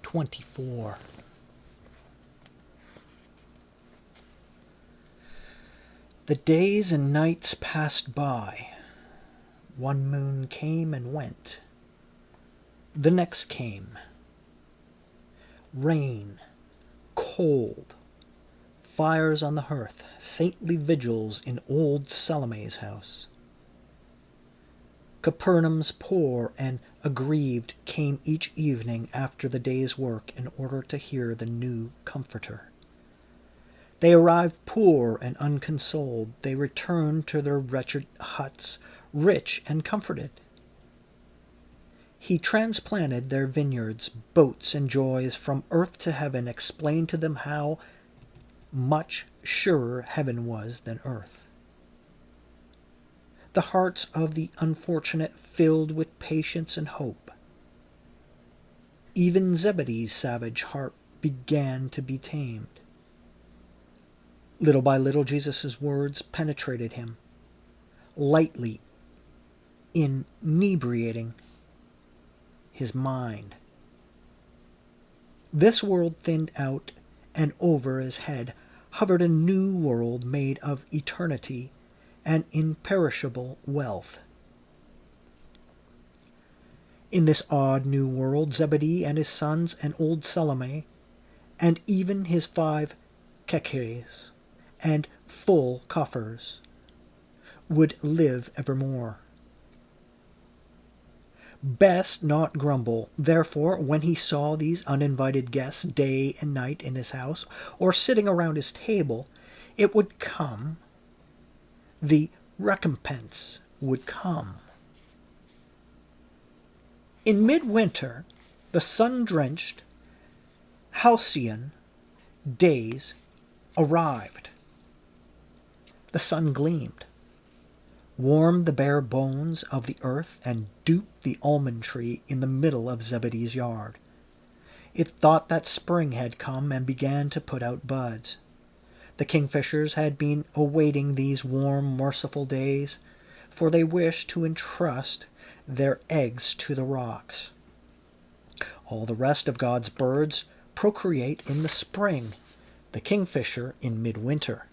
24. The days and nights passed by. One moon came and went. The next came. Rain, cold, fires on the hearth, saintly vigils in old Salome's house. Capernaums poor and aggrieved came each evening after the day's work in order to hear the new Comforter. They arrived poor and unconsoled. They returned to their wretched huts, rich and comforted. He transplanted their vineyards, boats, and joys from earth to heaven, explained to them how much surer heaven was than earth. The hearts of the unfortunate filled with patience and hope. Even Zebedee's savage heart began to be tamed. Little by little, Jesus' words penetrated him, lightly inebriating his mind. This world thinned out, and over his head hovered a new world made of eternity and imperishable wealth. In this odd new world, Zebedee and his sons and old Salome, and even his 5 kekes and full coffers, would live evermore. Best not grumble, therefore, when he saw these uninvited guests day and night in his house, or sitting around his table. It would come. The recompense would come. In midwinter, the sun-drenched, halcyon days arrived. The sun gleamed, warmed the bare bones of the earth, and duped the almond tree in the middle of Zebedee's yard. It thought that spring had come and began to put out buds. The kingfishers had been awaiting these warm, merciful days, for they wished to entrust their eggs to the rocks. All the rest of God's birds procreate in the spring, the kingfisher in midwinter.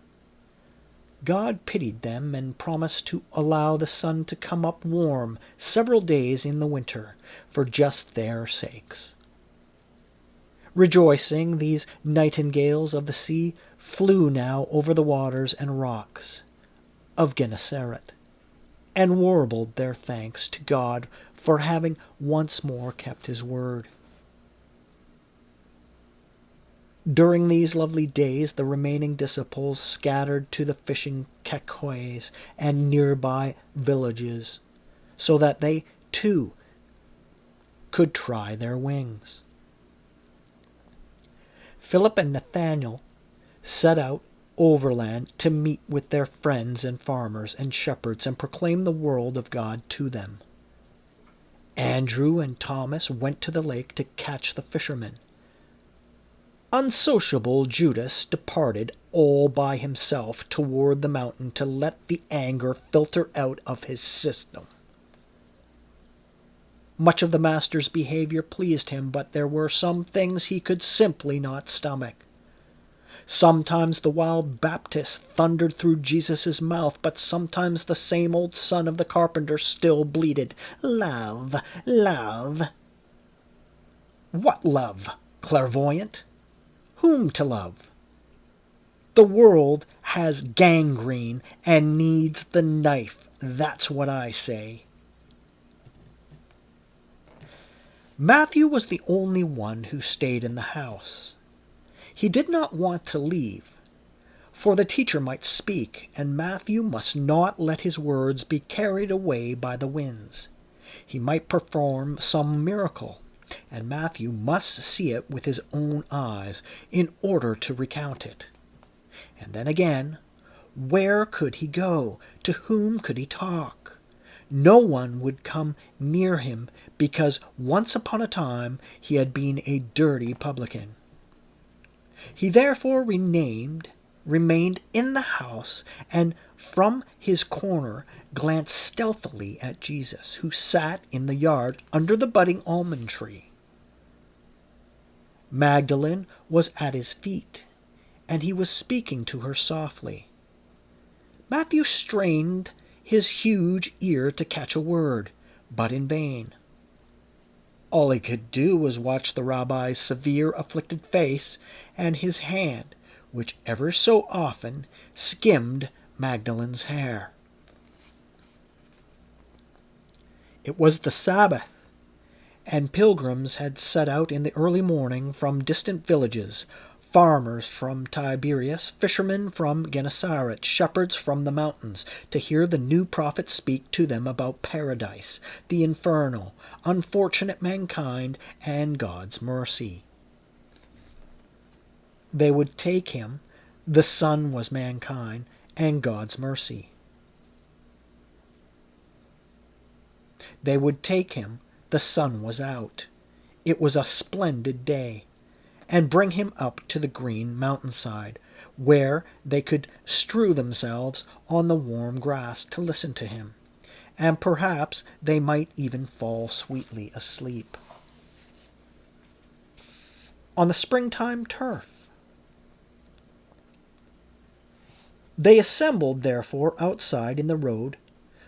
God pitied them and promised to allow the sun to come up warm several days in the winter for just their sakes. Rejoicing, these nightingales of the sea flew now over the waters and rocks of Gennesaret, and warbled their thanks to God for having once more kept his word. During these lovely days, the remaining disciples scattered to the fishing kekes and nearby villages, so that they, too, could try their wings. Philip and Nathanael set out overland to meet with their friends and farmers and shepherds and proclaim the word of God to them. Andrew and Thomas went to the lake to catch the fishermen. Unsociable Judas departed all by himself toward the mountain to let the anger filter out of his system. Much of the Master's behavior pleased him, but there were some things he could simply not stomach. Sometimes the wild Baptist thundered through Jesus' mouth, but sometimes the same old son of the carpenter still bleated, "Love, love." What love, clairvoyant? Whom to love? The world has gangrene and needs the knife. That's what I say. Matthew was the only one who stayed in the house. He did not want to leave, for the teacher might speak, and Matthew must not let his words be carried away by the winds. He might perform some miracle, and Matthew must see it with his own eyes in order to recount it. And then again, where could he go? To whom could he talk? No one would come near him because once upon a time he had been a dirty publican. He therefore remained in the house, and from his corner glanced stealthily at Jesus, who sat in the yard under the budding almond tree. Magdalene was at his feet, and he was speaking to her softly. Matthew strained his huge ear to catch a word, but in vain. All he could do was watch the rabbi's severe, afflicted face and his hand, which ever so often skimmed Magdalene's hair. It was the Sabbath, and pilgrims had set out in the early morning from distant villages, farmers from Tiberias, fishermen from Gennesaret, shepherds from the mountains, to hear the new prophet speak to them about paradise, the inferno, unfortunate mankind, and God's mercy. They would take him, the Son was mankind, and God's mercy. They would take him, the sun was out. It was a splendid day, and bring him up to the green mountainside, where they could strew themselves on the warm grass to listen to him, and perhaps they might even fall sweetly asleep. On the springtime turf. They assembled, therefore, outside in the road,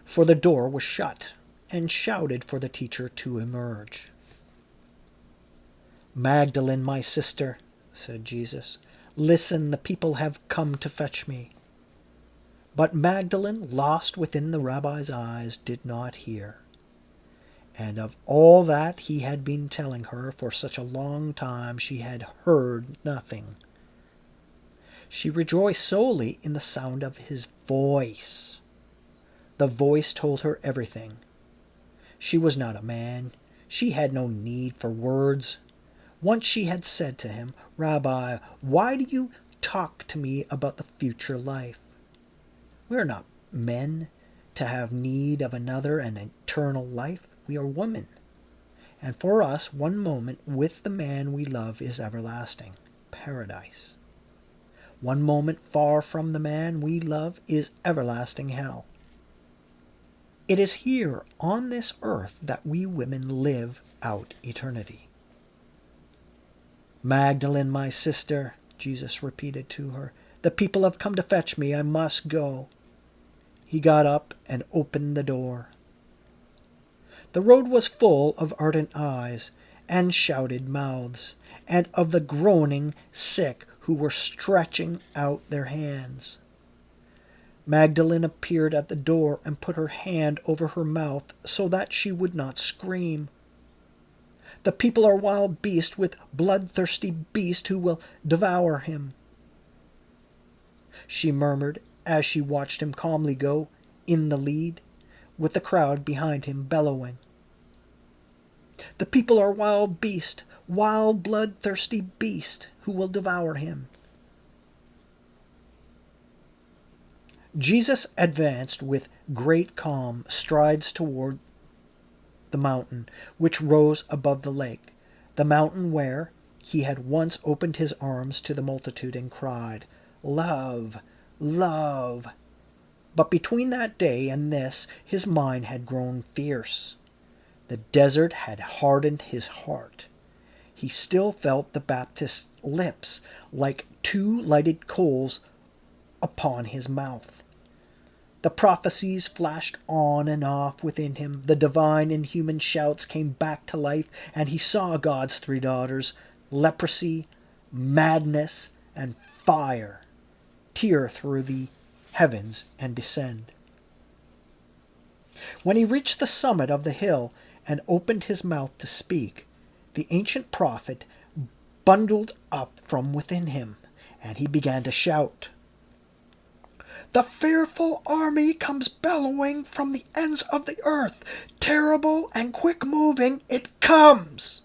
for the door was shut, and shouted for the teacher to emerge. "Magdalene, my sister," said Jesus, "listen, the people have come to fetch me." But Magdalene, lost within the rabbi's eyes, did not hear. And of all that he had been telling her for such a long time she had heard nothing. She rejoiced solely in the sound of his voice. The voice told her everything. She was not a man. She had no need for words. Once she had said to him, "Rabbi, why do you talk to me about the future life? We are not men to have need of another and eternal life. We are women. And for us, one moment with the man we love is everlasting, paradise. One moment far from the man we love is everlasting hell. It is here on this earth that we women live out eternity." "Magdalene, my sister," Jesus repeated to her, "the people have come to fetch me. I must go." He got up and opened the door. The road was full of ardent eyes and shouted mouths, and of the groaning sick who were stretching out their hands. Magdalene appeared at the door and put her hand over her mouth so that she would not scream. "The people are wild beasts with bloodthirsty beasts who will devour him," she murmured as she watched him calmly go in the lead, with the crowd behind him bellowing. "The people are wild beasts, wild bloodthirsty beasts who will devour him." Jesus advanced with great calm strides toward the mountain which rose above the lake, the mountain where he had once opened his arms to the multitude and cried, "Love, love." But between that day and this his mind had grown fierce. The desert had hardened his heart. He still felt the Baptist's lips like two lighted coals upon his mouth. The prophecies flashed on and off within him. The divine and human shouts came back to life, and he saw God's three daughters, leprosy, madness, and fire, tear through the heavens and descend. When he reached the summit of the hill and opened his mouth to speak, the ancient prophet bundled up from within him, and he began to shout. "The fearful army comes bellowing from the ends of the earth. Terrible and quick-moving it comes.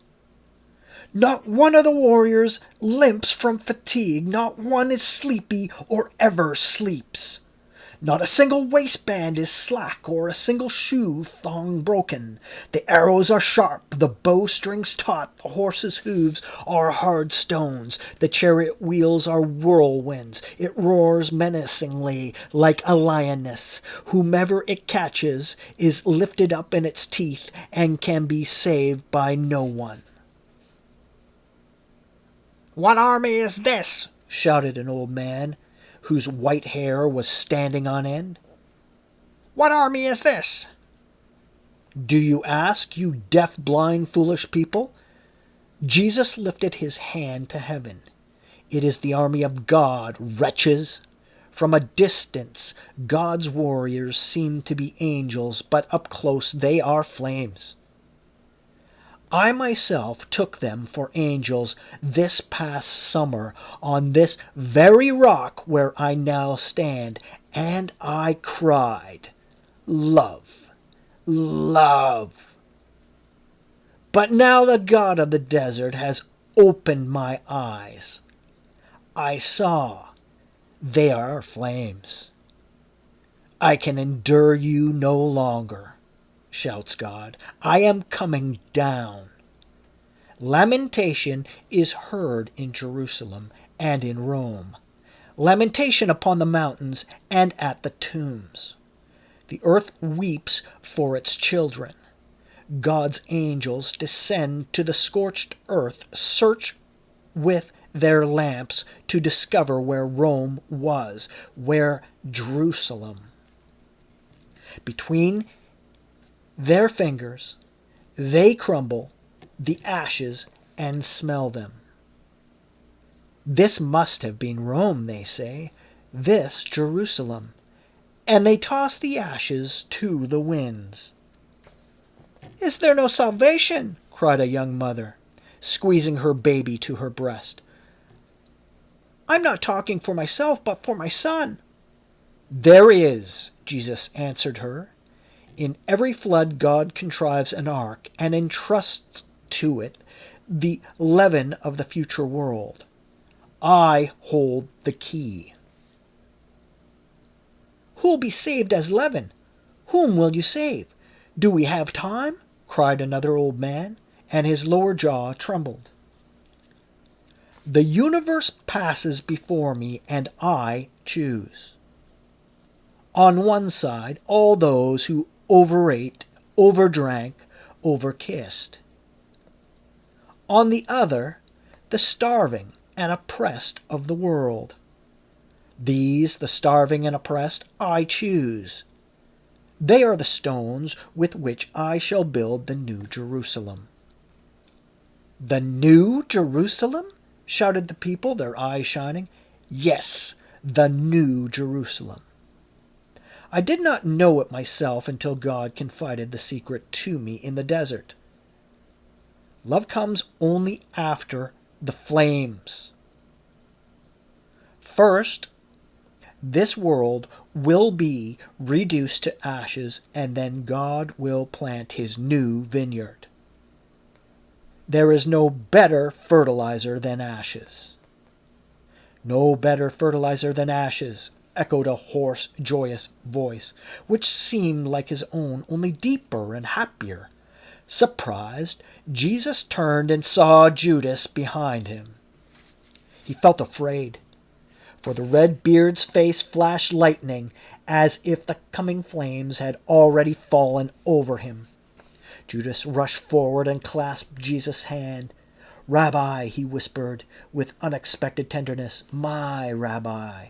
Not one of the warriors limps from fatigue. Not one is sleepy or ever sleeps. Not a single waistband is slack or a single shoe thong broken. The arrows are sharp, the bowstrings taut, the horses' hooves are hard stones, the chariot wheels are whirlwinds. It roars menacingly like a lioness. Whomever it catches is lifted up in its teeth and can be saved by no one." "What army is this?" shouted an old man, whose white hair was standing on end. "What army is this?" "Do you ask, you deaf, blind, foolish people?" Jesus lifted his hand to heaven. "It is the army of God, wretches! From a distance, God's warriors seem to be angels, but up close they are flames. I myself took them for angels this past summer on this very rock where I now stand, and I cried, 'Love, love!' But now the God of the desert has opened my eyes. I saw they are flames. I can endure you no longer," shouts God. "I am coming down." Lamentation is heard in Jerusalem and in Rome. Lamentation upon the mountains and at the tombs. The earth weeps for its children. God's angels descend to the scorched earth, search with their lamps to discover where Rome was, where Jerusalem. Between their fingers they crumble the ashes and smell them. "This must have been Rome," they say, "this Jerusalem," and they toss the ashes to the winds. "Is there no salvation?" cried a young mother, squeezing her baby to her breast. "I'm not talking for myself, but for my son." "There is," Jesus answered her. "In every flood God contrives an ark and entrusts to it the leaven of the future world. I hold the key." "Who'll be saved as leaven? Whom will you save? Do we have time?" cried another old man, and his lower jaw trembled. "The universe passes before me, and I choose. On one side, all those who overate, overdrank, overkissed. On the other, the starving and oppressed of the world. These, the starving and oppressed, I choose. They are the stones with which I shall build the New Jerusalem." "The New Jerusalem?" shouted the people, their eyes shining. "Yes, the New Jerusalem. I did not know it myself until God confided the secret to me in the desert. Love comes only after the flames. First, this world will be reduced to ashes, and then God will plant his new vineyard. There is no better fertilizer than ashes." "No better fertilizer than ashes," echoed a hoarse, joyous voice, which seemed like his own, only deeper and happier. Surprised, Jesus turned and saw Judas behind him. He felt afraid, for the red beard's face flashed lightning, as if the coming flames had already fallen over him. Judas rushed forward and clasped Jesus' hand. "Rabbi," he whispered with unexpected tenderness, "my Rabbi."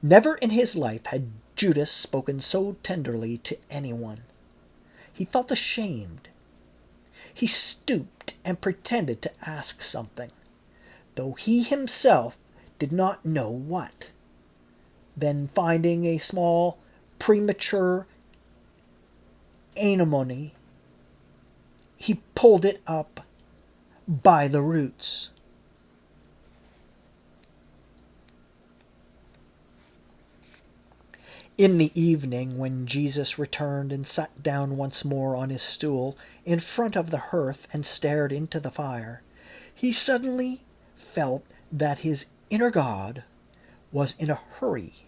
Never in his life had Judas spoken so tenderly to anyone. He felt ashamed. He stooped and pretended to ask something, though he himself did not know what. Then, finding a small, premature anemone, he pulled it up by the roots. In the evening, when Jesus returned and sat down once more on his stool in front of the hearth and stared into the fire, he suddenly felt that his inner God was in a hurry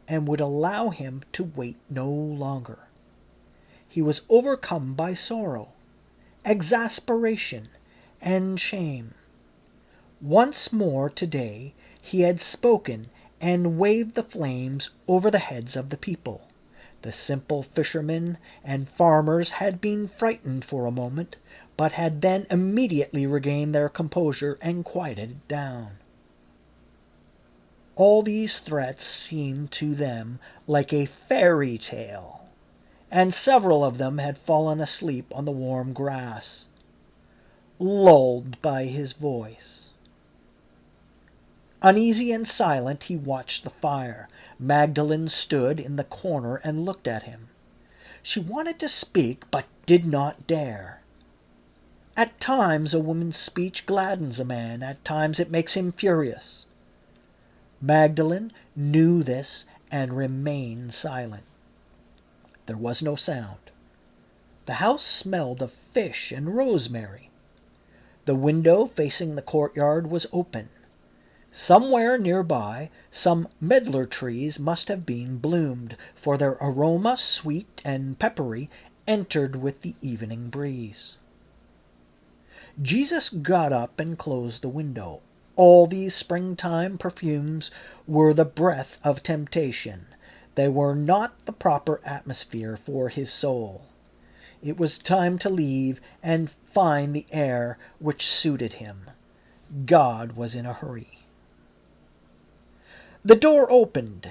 and would allow him to wait no longer. He was overcome by sorrow, exasperation, and shame. Once more today he had spoken and waved the flames over the heads of the people. The simple fishermen and farmers had been frightened for a moment, but had then immediately regained their composure and quieted down. All these threats seemed to them like a fairy tale, and several of them had fallen asleep on the warm grass, lulled by his voice. Uneasy and silent, he watched the fire. Magdalene stood in the corner and looked at him. She wanted to speak, but did not dare. At times a woman's speech gladdens a man, at times it makes him furious. Magdalene knew this and remained silent. There was no sound. The house smelled of fish and rosemary. The window facing the courtyard was open. Somewhere nearby, some medlar trees must have been bloomed, for their aroma, sweet and peppery, entered with the evening breeze. Jesus got up and closed the window. All these springtime perfumes were the breath of temptation. They were not the proper atmosphere for his soul. It was time to leave and find the air which suited him. God was in a hurry. The door opened.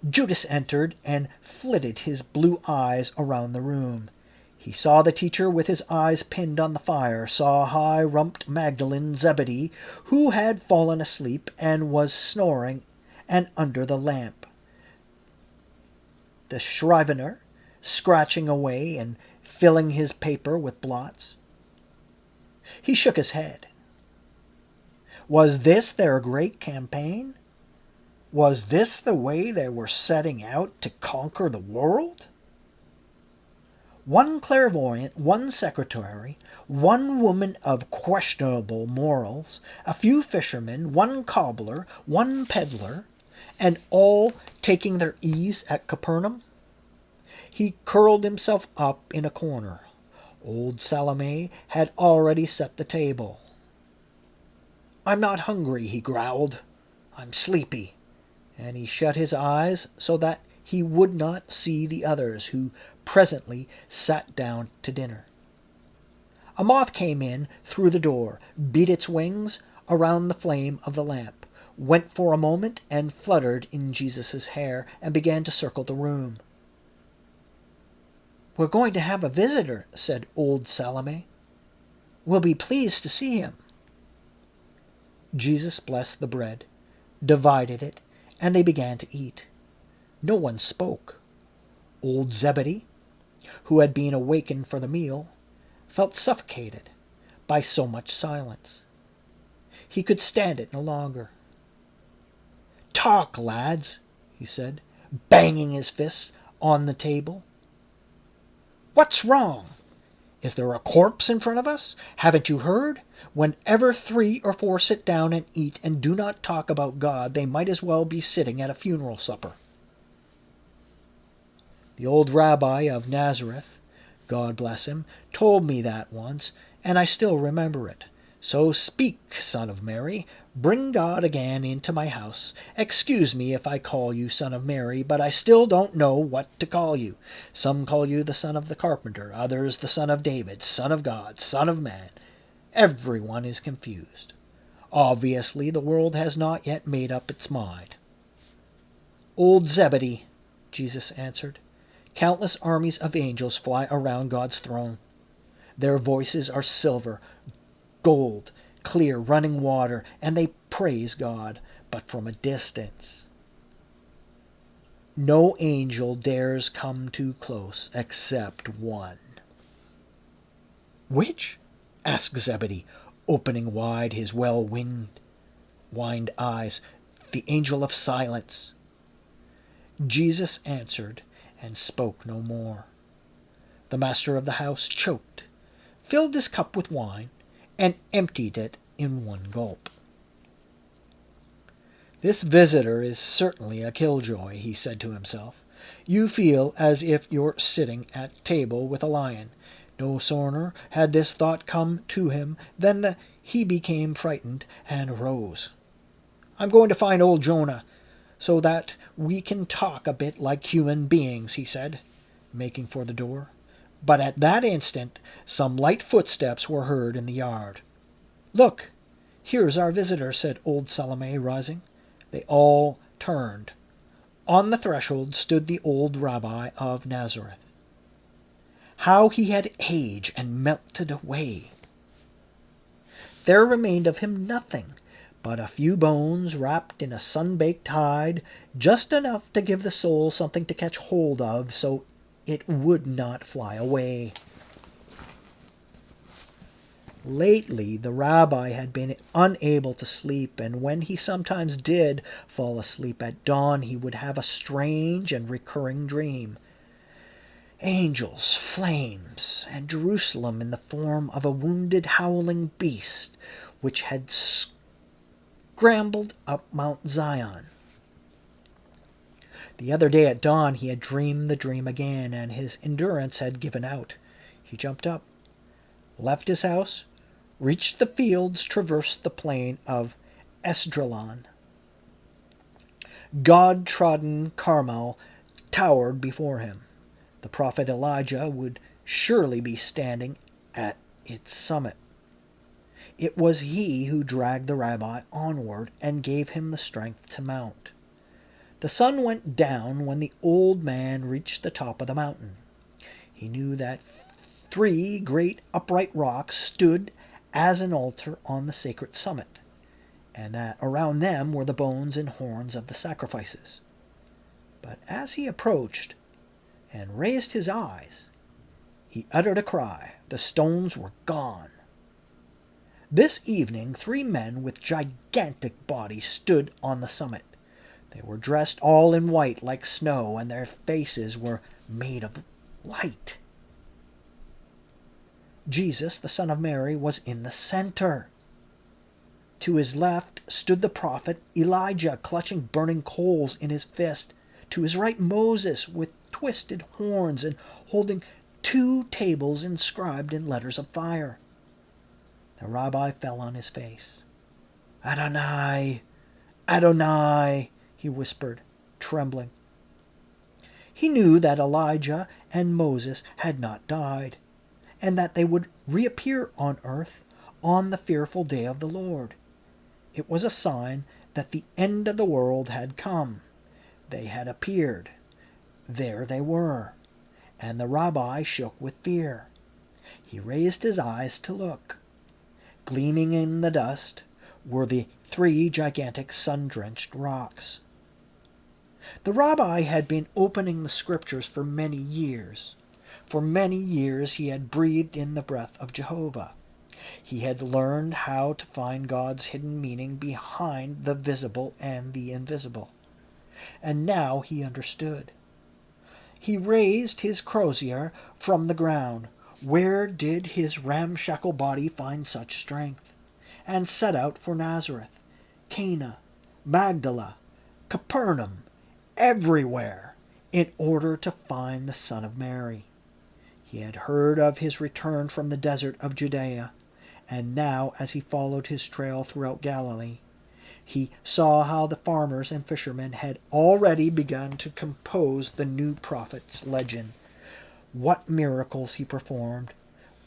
Judas entered and flitted his blue eyes around the room. He saw the teacher with his eyes pinned on the fire, saw high-rumped Magdalene Zebedee, who had fallen asleep and was snoring, and under the lamp, the scrivener scratching away and filling his paper with blots. He shook his head. Was this their great campaign? Was this the way they were setting out to conquer the world? One clairvoyant, one secretary, one woman of questionable morals, a few fishermen, one cobbler, one peddler, and all taking their ease at Capernaum? He curled himself up in a corner. Old Salome had already set the table. "I'm not hungry," he growled. "I'm sleepy." And he shut his eyes so that he would not see the others, who presently sat down to dinner. A moth came in through the door, beat its wings around the flame of the lamp, went for a moment and fluttered in Jesus' hair, and began to circle the room. "We're going to have a visitor," said old Salome. "We'll be pleased to see him." Jesus blessed the bread, divided it, and they began to eat. No one spoke. Old Zebedee, who had been awakened for the meal, felt suffocated by so much silence. He could stand it no longer. "Talk, lads," he said, banging his fists on the table. "What's wrong? Is there a corpse in front of us? Haven't you heard? Whenever 3 or 4 sit down and eat and do not talk about God, they might as well be sitting at a funeral supper. The old rabbi of Nazareth, God bless him, told me that once, and I still remember it. So speak, Son of Mary. Bring God again into my house. Excuse me if I call you Son of Mary, but I still don't know what to call you. Some call you the Son of the Carpenter, others the Son of David, Son of God, Son of Man. Everyone is confused. Obviously, the world has not yet made up its mind." "Old Zebedee," Jesus answered, "countless armies of angels fly around God's throne. Their voices are silver, gold, clear running water, and they praise God, but from a distance. No angel dares come too close except one." "Which?" asked Zebedee, opening wide his well-wined eyes. "The angel of silence." Jesus answered and spoke no more. The master of the house choked, filled his cup with wine, and emptied it in one gulp. "This visitor is certainly a killjoy," he said to himself. "You feel as if you're sitting at table with a lion." No sooner had this thought come to him than he became frightened and rose. "I'm going to find old Jonah, so that we can talk a bit like human beings," he said, making for the door. But at that instant some light footsteps were heard in the yard. "Look, here's our visitor," said old Salome, rising. They all turned. On the threshold stood the old rabbi of Nazareth. How he had aged and melted away! There remained of him nothing but a few bones wrapped in a sun-baked hide, just enough to give the soul something to catch hold of so it would not fly away. Lately the rabbi had been unable to sleep, and when he sometimes did fall asleep at dawn, he would have a strange and recurring dream. Angels, flames, and Jerusalem in the form of a wounded howling beast which had scrambled up Mount Zion. The other day at dawn he had dreamed the dream again, and his endurance had given out. He jumped up, left his house, reached the fields, traversed the plain of Esdraelon. God-trodden Carmel towered before him. The prophet Elijah would surely be standing at its summit. It was he who dragged the rabbi onward and gave him the strength to mount. The sun went down when the old man reached the top of the mountain. He knew that 3 great upright rocks stood as an altar on the sacred summit, and that around them were the bones and horns of the sacrifices. But as he approached and raised his eyes, he uttered a cry. The stones were gone. This evening 3 men with gigantic bodies stood on the summit. They were dressed all in white like snow, and their faces were made of light. Jesus, the son of Mary, was in the center. To his left stood the prophet Elijah, clutching burning coals in his fist. To his right, Moses, with twisted horns and holding 2 tables inscribed in letters of fire. The rabbi fell on his face. "Adonai, Adonai," he whispered, trembling. He knew that Elijah and Moses had not died, and that they would reappear on earth on the fearful day of the Lord. It was a sign that the end of the world had come. They had appeared. There they were, and the rabbi shook with fear. He raised his eyes to look. Gleaming in the dust were the 3 gigantic sun-drenched rocks. The rabbi had been opening the scriptures for many years. For many years he had breathed in the breath of Jehovah. He had learned how to find God's hidden meaning behind the visible and the invisible. And now he understood. He raised his crozier from the ground. Where did his ramshackle body find such strength? And set out for Nazareth, Cana, Magdala, Capernaum, everywhere, in order to find the Son of Mary. He had heard of his return from the desert of Judea, and now, as he followed his trail throughout Galilee, he saw how the farmers and fishermen had already begun to compose the new prophet's legend. What miracles he performed,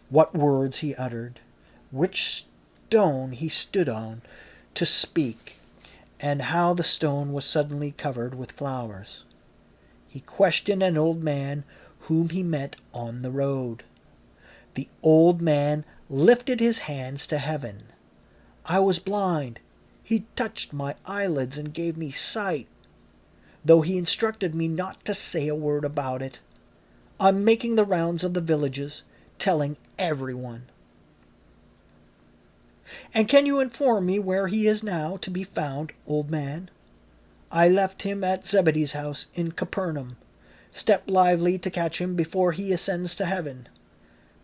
what words he uttered, which stone he stood on to speak, and how the stone was suddenly covered with flowers. He questioned an old man whom he met on the road. The old man lifted his hands to heaven. "I was blind. He touched my eyelids and gave me sight, though he instructed me not to say a word about it. I'm making the rounds of the villages, telling everyone." "And can you inform me where he is now to be found, old man?" "I left him at Zebedee's house in Capernaum. Step lively to catch him before he ascends to heaven."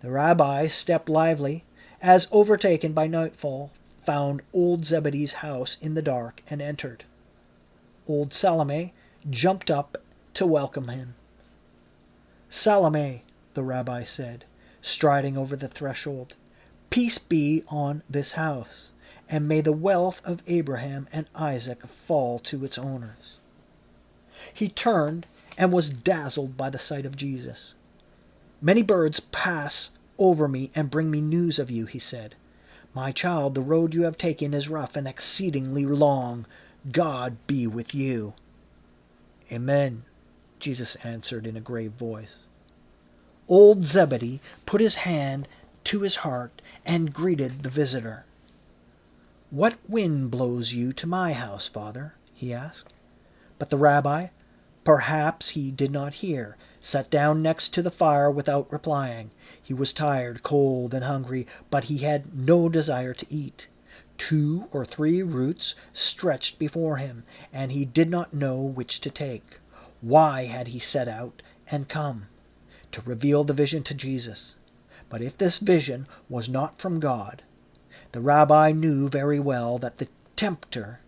The rabbi stepped lively, as overtaken by nightfall, found old Zebedee's house in the dark and entered. Old Salome jumped up to welcome him. "Salome," the rabbi said, striding over the threshold, "peace be on this house, and may the wealth of Abraham and Isaac fall to its owners." He turned and was dazzled by the sight of Jesus. Many birds pass over me and bring me news of you, he said. My child, the road you have taken is rough and exceedingly long. God be with you. Amen, Jesus answered in a grave voice. Old Zebedee put his hand to his heart and greeted the visitor. What wind blows you to my house, Father? He asked. But the rabbi, perhaps he did not hear, sat down next to the fire without replying. He was tired, cold, and hungry, but he had no desire to eat. 2 or 3 routes stretched before him, and he did not know which to take. Why had he set out and come? To reveal the vision to Jesus. But if this vision was not from God, the rabbi knew very well that the tempter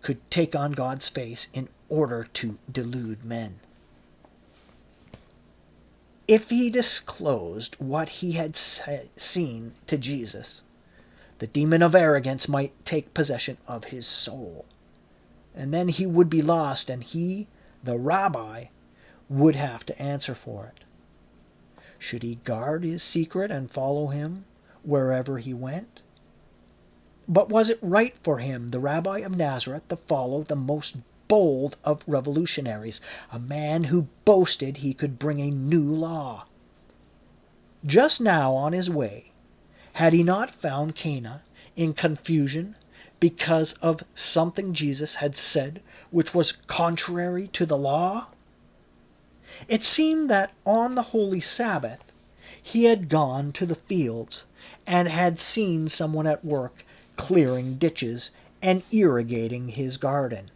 could take on God's face in order to delude men. If he disclosed what he had seen to Jesus, the demon of arrogance might take possession of his soul. And then he would be lost, and he, the rabbi, would have to answer for it. Should he guard his secret and follow him wherever he went? But was it right for him, the rabbi of Nazareth, to follow the most bold of revolutionaries, a man who boasted he could bring a new law? Just now on his way, had he not found Cana in confusion because of something Jesus had said which was contrary to the law? It seemed that on the holy Sabbath he had gone to the fields and had seen someone at work clearing ditches and irrigating his garden.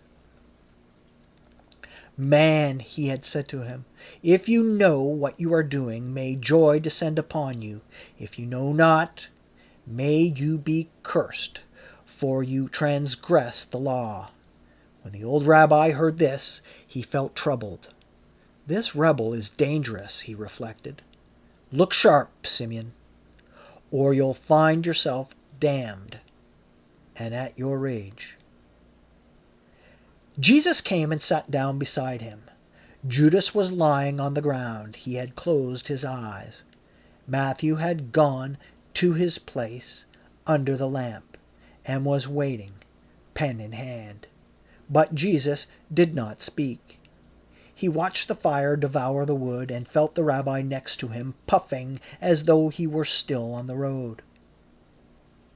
Man, he had said to him, if you know what you are doing, may joy descend upon you. If you know not, may you be cursed, for you transgress the law. When the old rabbi heard this, he felt troubled. This rebel is dangerous, he reflected. Look sharp, Simeon, or you'll find yourself damned and at your age. Jesus came and sat down beside him. Judas was lying on the ground. He had closed his eyes. Matthew had gone to his place under the lamp and was waiting, pen in hand. But Jesus did not speak. He watched the fire devour the wood and felt the rabbi next to him puffing as though he were still on the road.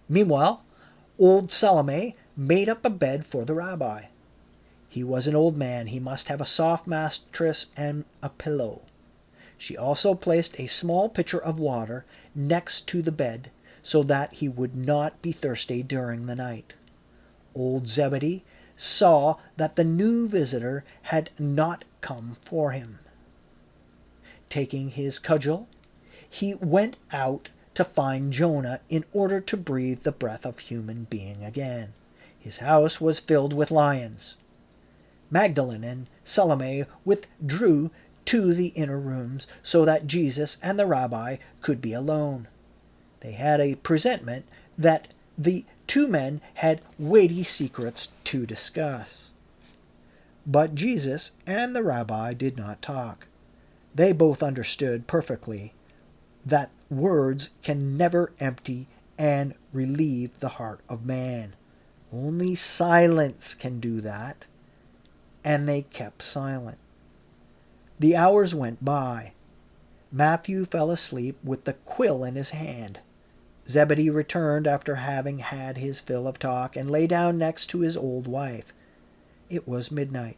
Meanwhile, old Salome made up a bed for the rabbi. He was an old man. He must have a soft mattress and a pillow. She also placed a small pitcher of water next to the bed so that he would not be thirsty during the night. Old Zebedee saw that the new visitor had not come for him. Taking his cudgel, he went out to find Jonah in order to breathe the breath of human being again. His house was filled with lions. Magdalene and Salome withdrew to the inner rooms so that Jesus and the rabbi could be alone. They had a presentiment that the 2 men had weighty secrets to discuss. But Jesus and the rabbi did not talk. They both understood perfectly that words can never empty and relieve the heart of man. Only silence can do that. And they kept silent. The hours went by. Matthew fell asleep with the quill in his hand. Zebedee returned after having had his fill of talk and lay down next to his old wife. It was midnight.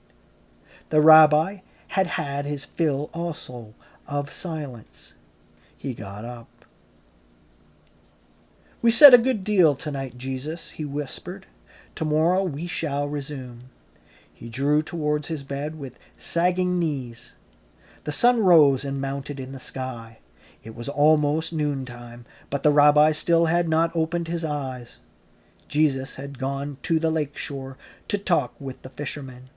The rabbi had had his fill also of silence. He got up. We said a good deal tonight, Jesus, he whispered. Tomorrow we shall resume. He drew towards his bed with sagging knees. The sun rose and mounted in the sky. It was almost noontime, but the rabbi still had not opened his eyes. Jesus had gone to the lake shore to talk with the fishermen.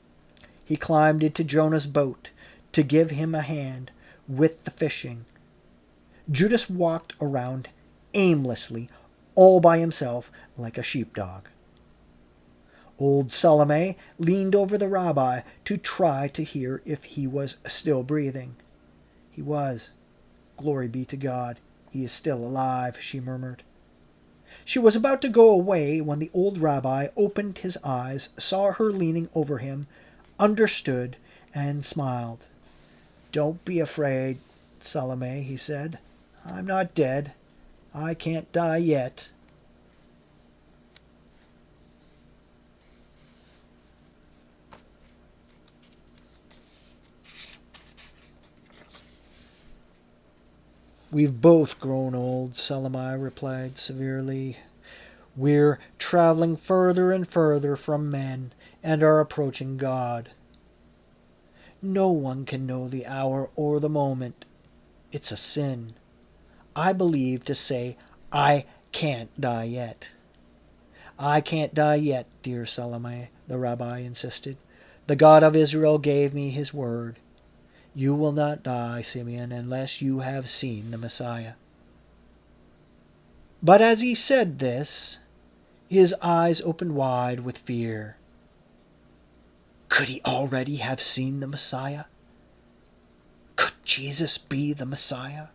He climbed into Jonah's boat to give him a hand with the fishing. Judas walked around aimlessly, all by himself, like a sheepdog. Old Salome leaned over the rabbi to try to hear if he was still breathing. He was. Glory be to God. He is still alive, she murmured. She was about to go away when the old rabbi opened his eyes, saw her leaning over him, understood, and smiled. Don't be afraid, Salome, he said. I'm not dead. I can't die yet. We've both grown old, Salome replied severely. We're traveling further and further from men and are approaching God. No one can know the hour or the moment. It's a sin, I believe, to say, I can't die yet. I can't die yet, dear Salome, the rabbi insisted. The God of Israel gave me his word. You will not die, Simeon, unless you have seen the Messiah. But as he said this, his eyes opened wide with fear. Could he already have seen the Messiah? Could Jesus be the Messiah?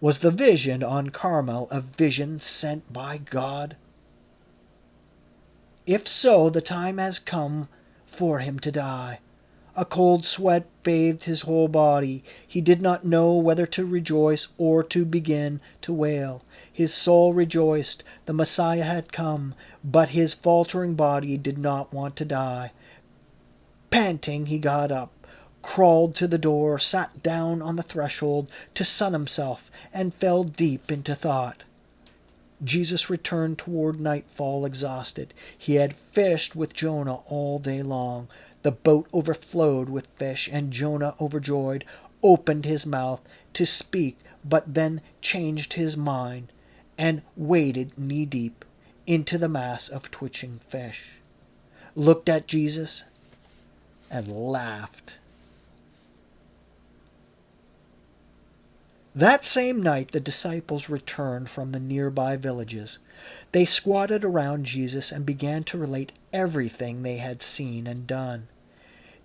Was the vision on Carmel a vision sent by God? If so, the time has come for him to die. A cold sweat bathed his whole body. He did not know whether to rejoice or to begin to wail. His soul rejoiced. The Messiah had come, but his faltering body did not want to die. Panting, he got up, crawled to the door, sat down on the threshold to sun himself, and fell deep into thought. Jesus returned toward nightfall exhausted. He had fished with Jonah all day long. The boat overflowed with fish, and Jonah, overjoyed, opened his mouth to speak, but then changed his mind and waded knee-deep into the mass of twitching fish, looked at Jesus, and laughed. That same night the disciples returned from the nearby villages. They squatted around Jesus and began to relate everything they had seen and done,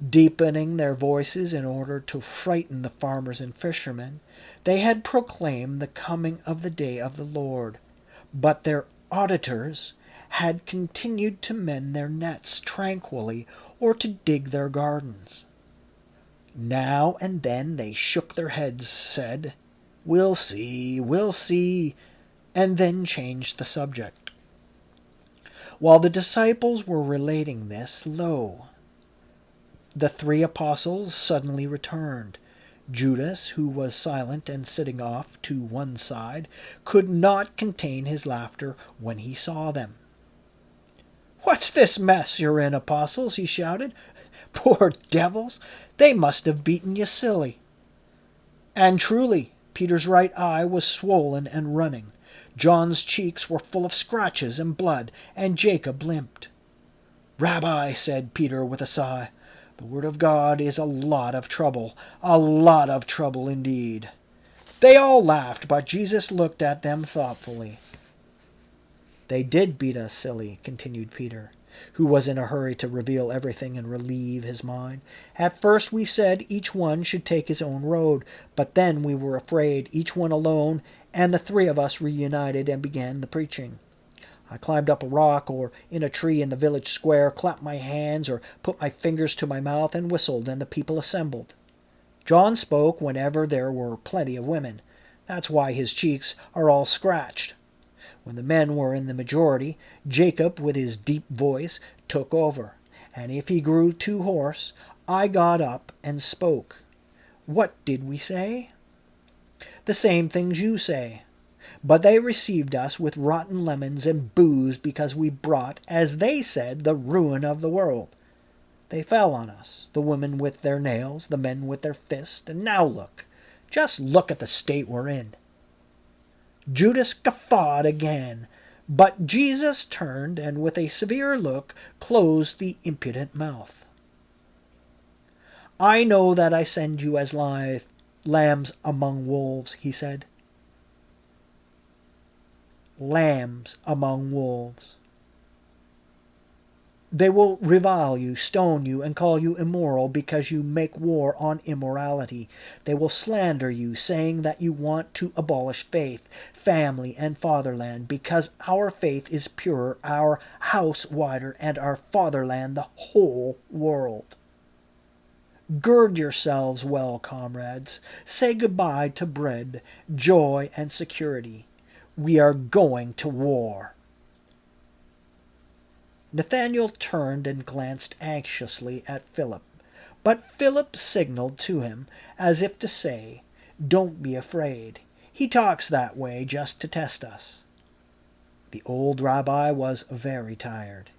deepening their voices in order to frighten the farmers and fishermen. They had proclaimed the coming of the day of the Lord, but their auditors had continued to mend their nets tranquilly or to dig their gardens. Now and then they shook their heads, said, we'll see, and then changed the subject. While the disciples were relating this, lo, the 3 apostles suddenly returned. Judas, who was silent and sitting off to one side, could not contain his laughter when he saw them. What's this mess you're in, apostles? He shouted. Poor devils! They must have beaten you silly. And truly, Peter's right eye was swollen and running. John's cheeks were full of scratches and blood, and Jacob limped. Rabbi, said Peter with a sigh, the word of God is a lot of trouble indeed. They all laughed, but Jesus looked at them thoughtfully. They did beat us silly, continued Peter, who was in a hurry to reveal everything and relieve his mind. At first we said each one should take his own road, but then we were afraid, each one alone, and the 3 of us reunited and began the preaching. I climbed up a rock or in a tree in the village square, clapped my hands or put my fingers to my mouth and whistled, and the people assembled. John spoke whenever there were plenty of women. That's why his cheeks are all scratched. When the men were in the majority, Jacob, with his deep voice, took over, and if he grew too hoarse, I got up and spoke. What did we say? The same things you say. But they received us with rotten lemons and booze because we brought, as they said, the ruin of the world. They fell on us, the women with their nails, the men with their fists, and now look. Just look at the state we're in. Judas guffawed again, but Jesus turned and with a severe look closed the impudent mouth. I know that I send you as lambs among wolves, he said. Lambs among wolves. They will revile you, stone you, and call you immoral because you make war on immorality. They will slander you, saying that you want to abolish faith, family, and fatherland, because our faith is pure, our house wider, and our fatherland the whole world. Gird yourselves well, comrades. Say goodbye to bread, joy, and security. We are going to war. Nathanael turned and glanced anxiously at Philip, but Philip signaled to him as if to say, "Don't be afraid. He talks that way just to test us." The old rabbi was very tired.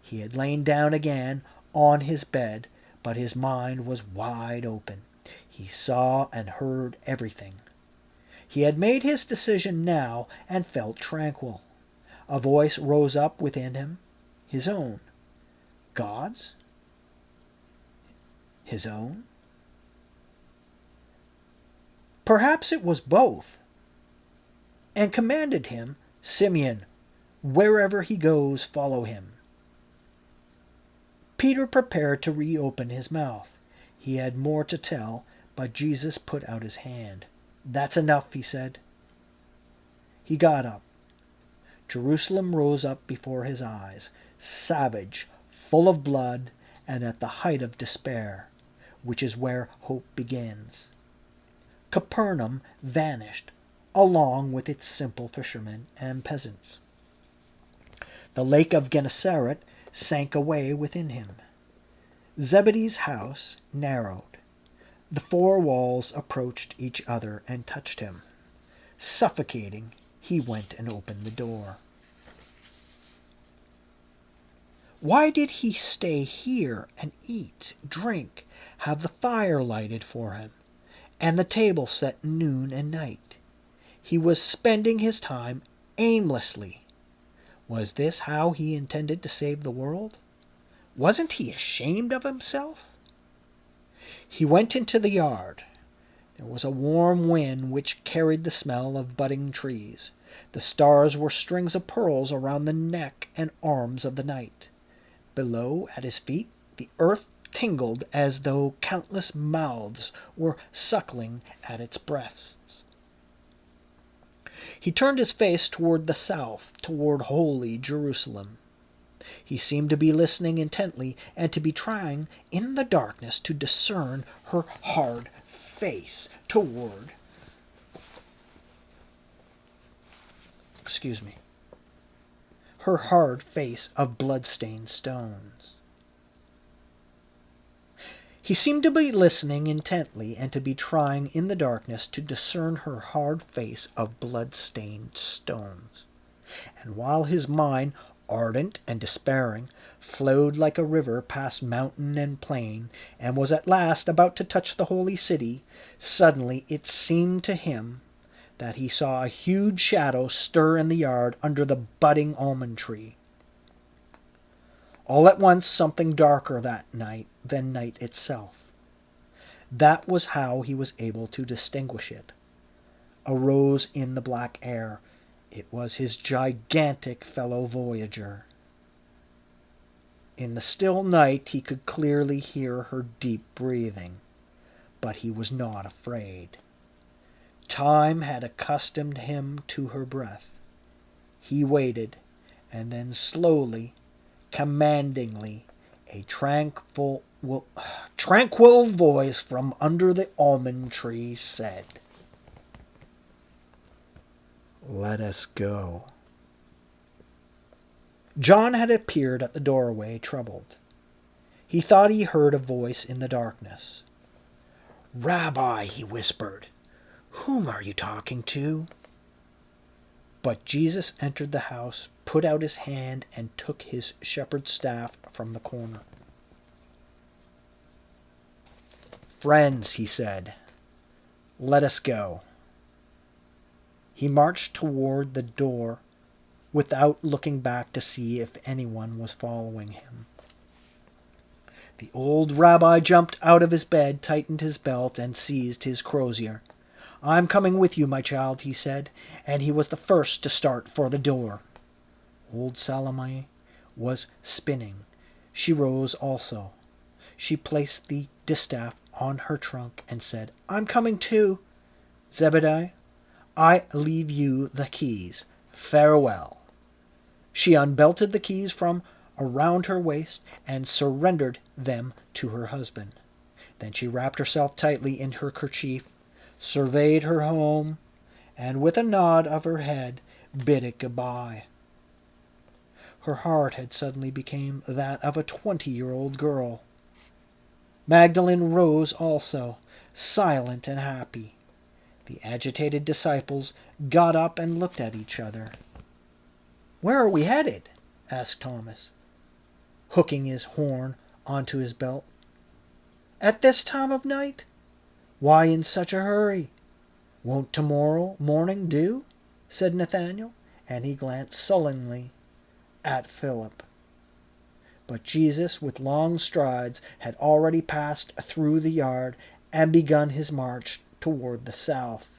He had lain down again on his bed, but his mind was wide open. He saw and heard everything. He had made his decision now and felt tranquil. A voice rose up within him, his own. God's? His own? Perhaps it was both, and commanded him, "Simeon, wherever he goes, follow him." Peter prepared to reopen his mouth. He had more to tell, but Jesus put out his hand. "That's enough," he said. He got up. Jerusalem rose up before his eyes, savage, full of blood, and at the height of despair, which is where hope begins. Capernaum vanished, along with its simple fishermen and peasants. The lake of Gennesaret sank away within him. Zebedee's house narrowed. The four walls approached each other and touched him. Suffocating, he went and opened the door. Why did he stay here and eat, drink, have the fire lighted for him, and the table set noon and night? He was spending his time aimlessly. Was this how he intended to save the world? Wasn't he ashamed of himself? He went into the yard. There was a warm wind which carried the smell of budding trees. The stars were strings of pearls around the neck and arms of the night. Below, at his feet, the earth tingled as though countless mouths were suckling at its breasts. He turned his face toward the south, toward holy Jerusalem. He seemed to be listening intently and to be trying in the darkness to discern her hard face toward her hard face of blood-stained stones. He seemed to be listening intently and to be trying in the darkness to discern her hard face of blood-stained stones. And while his mind, ardent and despairing, flowed like a river past mountain and plain, and was at last about to touch the holy city, suddenly it seemed to him that he saw a huge shadow stir in the yard under the budding almond tree. All at once something darker that night than night itself. That was how he was able to distinguish it. Arose in the black air. It was his gigantic fellow voyager. In the still night he could clearly hear her deep breathing, but he was not afraid. Time had accustomed him to her breath. He waited, and then slowly, commandingly, a tranquil voice from under the almond tree said, "Let us go." John had appeared at the doorway, troubled. He thought he heard a voice in the darkness. "Rabbi," he whispered, "whom are you talking to?" But Jesus entered the house, put out his hand, and took his shepherd's staff from the corner. "Friends," he said, "let us go." He marched toward the door without looking back to see if anyone was following him. The old rabbi jumped out of his bed, tightened his belt, and seized his crozier. "I'm coming with you, my child," he said, and he was the first to start for the door. Old Salome was spinning. She rose also. She placed the distaff on her trunk and said, "I'm coming too. Zebediah, I leave you the keys. Farewell." She unbelted the keys from around her waist and surrendered them to her husband. Then she wrapped herself tightly in her kerchief, surveyed her home, and with a nod of her head bid it good-bye. Her heart had suddenly become that of a 20-year-old girl. Magdalene rose also, silent and happy. The agitated disciples got up and looked at each other. "Where are we headed?" asked Thomas, hooking his horn onto his belt. "At this time of night? Why in such a hurry? Won't tomorrow morning do?" said Nathanael, and he glanced sullenly at Philip. But Jesus, with long strides, had already passed through the yard and begun his march toward the south.